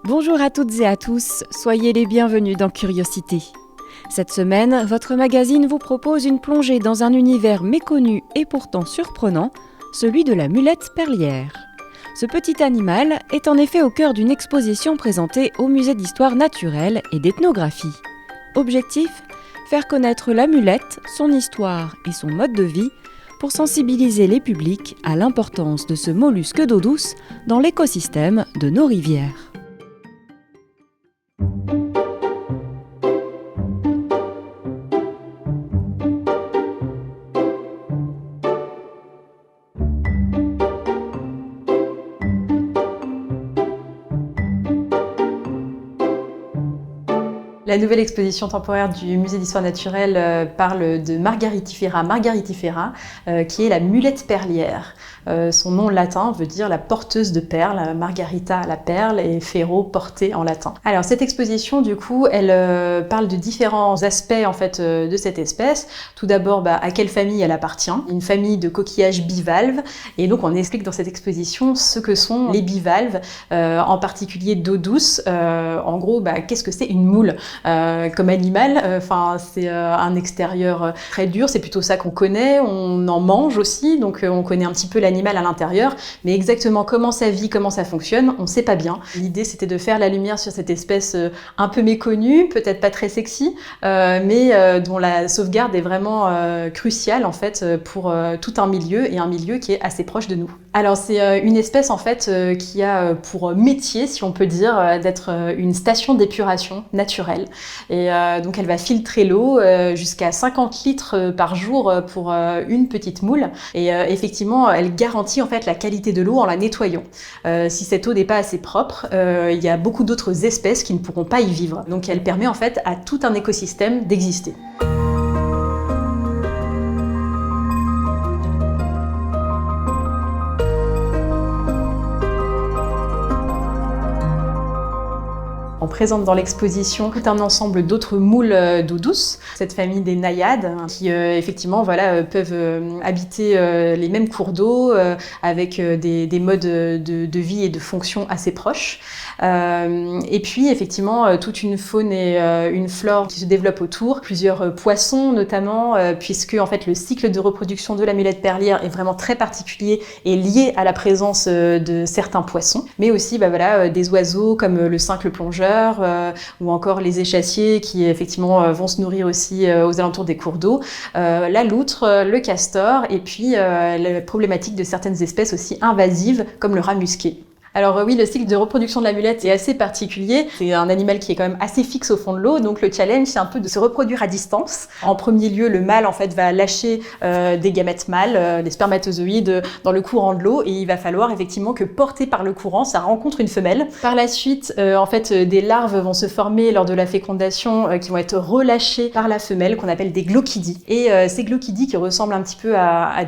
Bonjour à toutes et à tous, soyez les bienvenus dans Curiosité. Cette semaine, votre magazine vous propose une plongée dans un univers méconnu et pourtant surprenant, celui de la mulette perlière. Ce petit animal est en effet au cœur d'une exposition présentée au Musée d'histoire naturelle et d'ethnographie. Objectif : faire connaître la mulette, son histoire et son mode de vie pour sensibiliser les publics à l'importance de ce mollusque d'eau douce dans l'écosystème de nos rivières. La nouvelle exposition temporaire du Musée d'histoire naturelle parle de Margaritifera margaritifera, qui est la mulette perlière. Son nom latin veut dire la porteuse de perles, margarita la perle et fero portée en latin. Alors cette exposition du coup elle parle de différents aspects en fait de cette espèce. Tout d'abord à quelle famille elle appartient, une famille de coquillages bivalves, et donc on explique dans cette exposition ce que sont les bivalves, en particulier d'eau douce. En gros qu'est-ce que c'est une moule comme animal, c'est un extérieur très dur, c'est plutôt ça qu'on connaît, on en mange aussi, donc on connaît un petit peu l'animal à l'intérieur, mais exactement comment ça vit, comment ça fonctionne, on sait pas bien. L'idée c'était de faire la lumière sur cette espèce un peu méconnue, peut-être pas très sexy, mais dont la sauvegarde est vraiment cruciale en fait pour tout un milieu, et un milieu qui est assez proche de nous. Alors c'est une espèce en fait qui a pour métier, si on peut dire, d'être une station d'épuration naturelle. Et donc elle va filtrer l'eau jusqu'à 50 litres par jour pour une petite moule. Et effectivement, elle garantit en fait la qualité de l'eau en la nettoyant. Si cette eau n'est pas assez propre, il y a beaucoup d'autres espèces qui ne pourront pas y vivre. Donc elle permet en fait à tout un écosystème d'exister. On présente dans l'exposition tout un ensemble d'autres moules d'eau douce, cette famille des naïades, qui effectivement peuvent habiter les mêmes cours d'eau avec des modes de vie et de fonction assez proches. Et puis effectivement toute une faune et une flore qui se développent autour, plusieurs poissons notamment, puisque en fait le cycle de reproduction de la mulette perlière est vraiment très particulier et lié à la présence de certains poissons, mais aussi des oiseaux comme le cincle plongeur, ou encore les échassiers qui effectivement vont se nourrir aussi aux alentours des cours d'eau, la loutre, le castor, et puis la problématique de certaines espèces aussi invasives comme le rat musqué. Alors oui, le cycle de reproduction de la mulette est assez particulier. C'est un animal qui est quand même assez fixe au fond de l'eau, donc le challenge c'est un peu de se reproduire à distance. En premier lieu, le mâle en fait va lâcher des gamètes mâles, des spermatozoïdes dans le courant de l'eau, et il va falloir effectivement que porté par le courant, ça rencontre une femelle. Par la suite, des larves vont se former lors de la fécondation qui vont être relâchées par la femelle, qu'on appelle des glochidies. Et ces glochidies qui ressemblent un petit peu à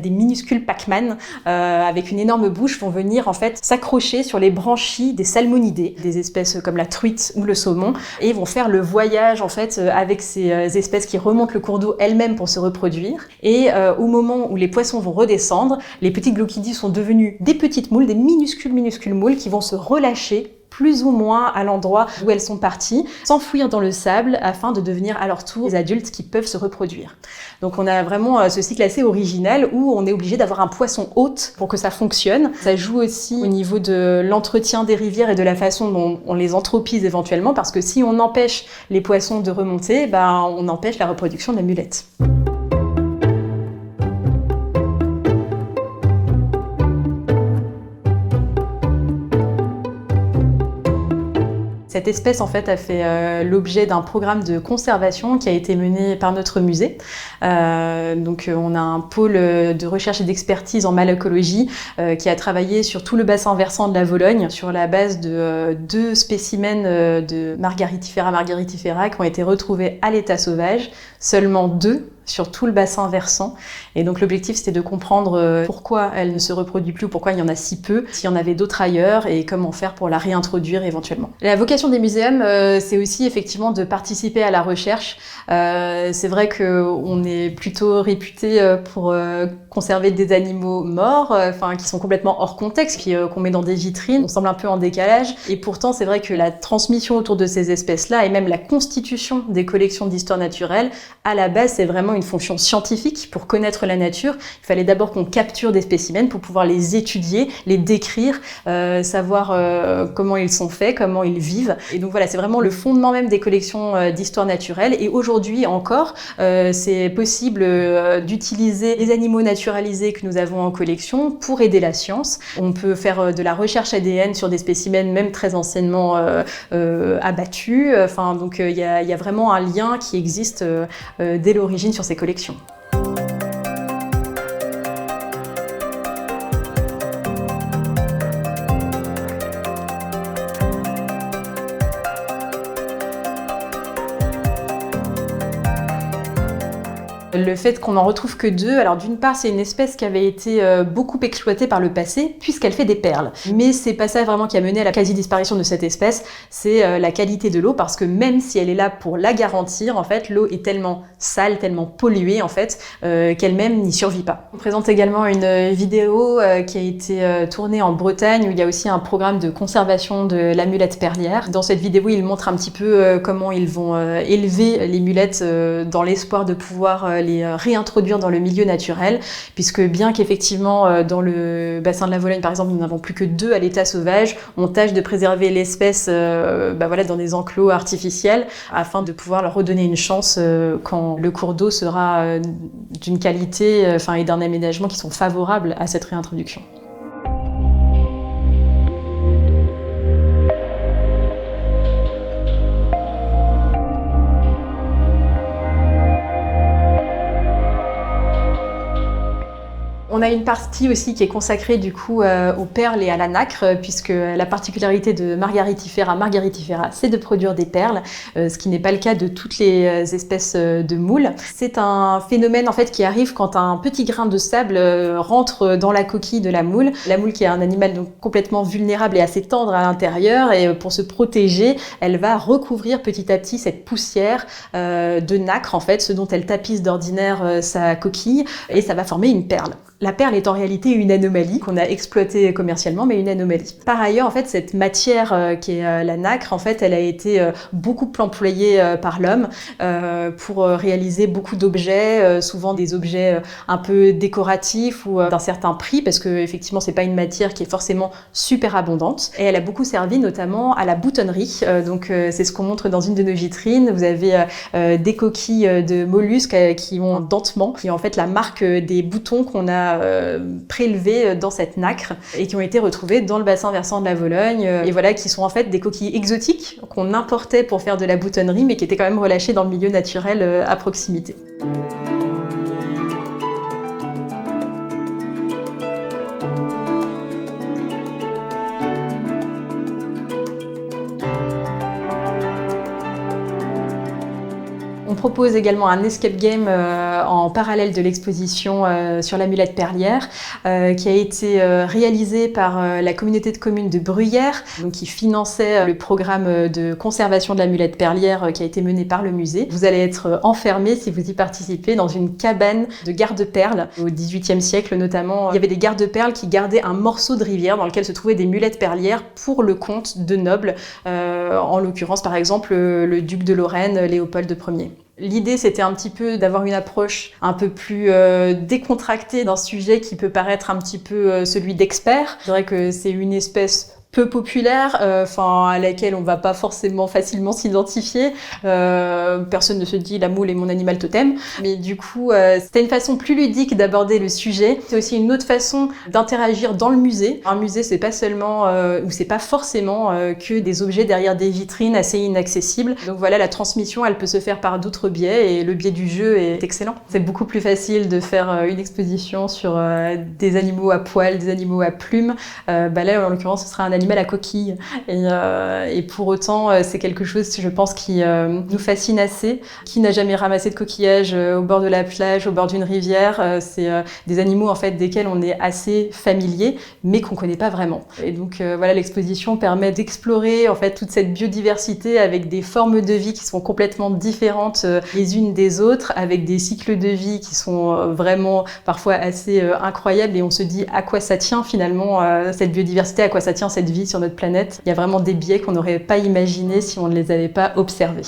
des minuscules Pac-Man avec une énorme bouche vont venir en fait s'accrocher sur les branchies des salmonidés, des espèces comme la truite ou le saumon, et vont faire le voyage en fait avec ces espèces qui remontent le cours d'eau elles-mêmes pour se reproduire. Et au moment où les poissons vont redescendre, les petites glochidies sont devenues des petites moules, des minuscules moules qui vont se relâcher plus ou moins à l'endroit où elles sont parties, s'enfouir dans le sable afin de devenir à leur tour des adultes qui peuvent se reproduire. Donc on a vraiment ce cycle assez original où on est obligé d'avoir un poisson hôte pour que ça fonctionne. Ça joue aussi au niveau de l'entretien des rivières et de la façon dont on les anthropise éventuellement, parce que si on empêche les poissons de remonter, on empêche la reproduction de la mulette. Cette espèce en fait a fait l'objet d'un programme de conservation qui a été mené par notre musée. Donc on a un pôle de recherche et d'expertise en malacologie qui a travaillé sur tout le bassin versant de la Vologne sur la base de 2 spécimens de Margaritifera margaritifera qui ont été retrouvés à l'état sauvage, seulement 2 sur tout le bassin versant. Et donc l'objectif c'était de comprendre pourquoi elle ne se reproduit plus ou pourquoi il y en a si peu, s'il y en avait d'autres ailleurs et comment faire pour la réintroduire éventuellement. La vocation des muséums, c'est aussi effectivement de participer à la recherche. C'est vrai qu'on est plutôt réputé pour conserver des animaux morts, qui sont complètement hors contexte, qu'on met dans des vitrines. On semble un peu en décalage. Et pourtant, c'est vrai que la transmission autour de ces espèces-là et même la constitution des collections d'histoire naturelle, à la base, c'est vraiment une fonction scientifique pour connaître la nature. Il fallait d'abord qu'on capture des spécimens pour pouvoir les étudier, les décrire, savoir comment ils sont faits, comment ils vivent. Et donc voilà, c'est vraiment le fondement même des collections d'histoire naturelle. Et aujourd'hui encore, c'est possible d'utiliser les animaux naturalisés que nous avons en collection pour aider la science. On peut faire de la recherche ADN sur des spécimens même très anciennement abattus. Donc il y a vraiment un lien qui existe dès l'origine sur ces collections. Le fait qu'on n'en retrouve que 2, alors d'une part c'est une espèce qui avait été beaucoup exploitée par le passé puisqu'elle fait des perles. Mais c'est pas ça vraiment qui a mené à la quasi-disparition de cette espèce, c'est la qualité de l'eau parce que même si elle est là pour la garantir, en fait l'eau est tellement sale, tellement polluée en fait qu'elle-même n'y survit pas. On présente également une vidéo qui a été tournée en Bretagne où il y a aussi un programme de conservation de la mulette perlière. Dans cette vidéo ils montrent un petit peu comment ils vont élever les mulettes dans l'espoir de pouvoir les réintroduire dans le milieu naturel, puisque bien qu'effectivement dans le bassin de la Vologne par exemple nous n'avons plus que 2 à l'état sauvage, on tâche de préserver l'espèce dans des enclos artificiels afin de pouvoir leur redonner une chance quand le cours d'eau sera d'une qualité et d'un aménagement qui sont favorables à cette réintroduction. On a une partie aussi qui est consacrée du coup aux perles et à la nacre, puisque la particularité de Margaritifera margaritifera, c'est de produire des perles, ce qui n'est pas le cas de toutes les espèces de moules. C'est un phénomène en fait qui arrive quand un petit grain de sable rentre dans la coquille de la moule. La moule qui est un animal donc complètement vulnérable et assez tendre à l'intérieur, et pour se protéger, elle va recouvrir petit à petit cette poussière de nacre en fait, ce dont elle tapisse d'ordinaire sa coquille, et ça va former une perle. La perle est en réalité une anomalie qu'on a exploitée commercialement, mais une anomalie. Par ailleurs, en fait, cette matière qui est la nacre, en fait, elle a été beaucoup employée par l'homme pour réaliser beaucoup d'objets, souvent des objets un peu décoratifs ou d'un certain prix, parce que effectivement, c'est pas une matière qui est forcément super abondante. Et elle a beaucoup servi notamment à la boutonnerie. C'est ce qu'on montre dans une de nos vitrines. Vous avez des coquilles de mollusques qui ont un dentement, qui est en fait la marque des boutons qu'on a prélevés dans cette nacre et qui ont été retrouvés dans le bassin versant de la Vologne et voilà, qui sont en fait des coquilles exotiques qu'on importait pour faire de la boutonnerie mais qui étaient quand même relâchées dans le milieu naturel à proximité. On propose également un escape game en parallèle de l'exposition sur la mulette perlière qui a été réalisé par la communauté de communes de Bruyères, donc qui finançait le programme de conservation de la mulette perlière qui a été mené par le musée. Vous allez être enfermé, si vous y participez, dans une cabane de garde-perles. Au XVIIIe siècle notamment, il y avait des garde-perles qui gardaient un morceau de rivière dans lequel se trouvaient des mulettes perlières pour le compte de nobles, en l'occurrence par exemple le duc de Lorraine, Léopold Ier. L'idée, c'était un petit peu d'avoir une approche un peu plus décontractée d'un sujet qui peut paraître un petit peu celui d'expert. Je dirais que c'est une espèce peu populaire, à laquelle on va pas forcément facilement s'identifier. Personne ne se dit la moule est mon animal totem. Mais du coup, c'était une façon plus ludique d'aborder le sujet. C'est aussi une autre façon d'interagir dans le musée. Un musée, c'est pas seulement, ou c'est pas forcément que des objets derrière des vitrines assez inaccessibles. Donc voilà, la transmission, elle peut se faire par d'autres biais et le biais du jeu est excellent. C'est beaucoup plus facile de faire une exposition sur des animaux à poils, des animaux à plumes. Là, en l'occurrence, ce sera un animal mal à coquille. Et pour autant, c'est quelque chose, je pense, qui nous fascine assez. Qui n'a jamais ramassé de coquillages au bord de la plage, au bord d'une rivière? C'est des animaux en fait desquels on est assez familier, mais qu'on connaît pas vraiment. Et donc voilà, l'exposition permet d'explorer en fait toute cette biodiversité avec des formes de vie qui sont complètement différentes les unes des autres, avec des cycles de vie qui sont vraiment parfois assez incroyables, et on se dit à quoi ça tient finalement cette biodiversité, à quoi ça tient cette vie sur notre planète. Il y a vraiment des biais qu'on n'aurait pas imaginés si on ne les avait pas observés.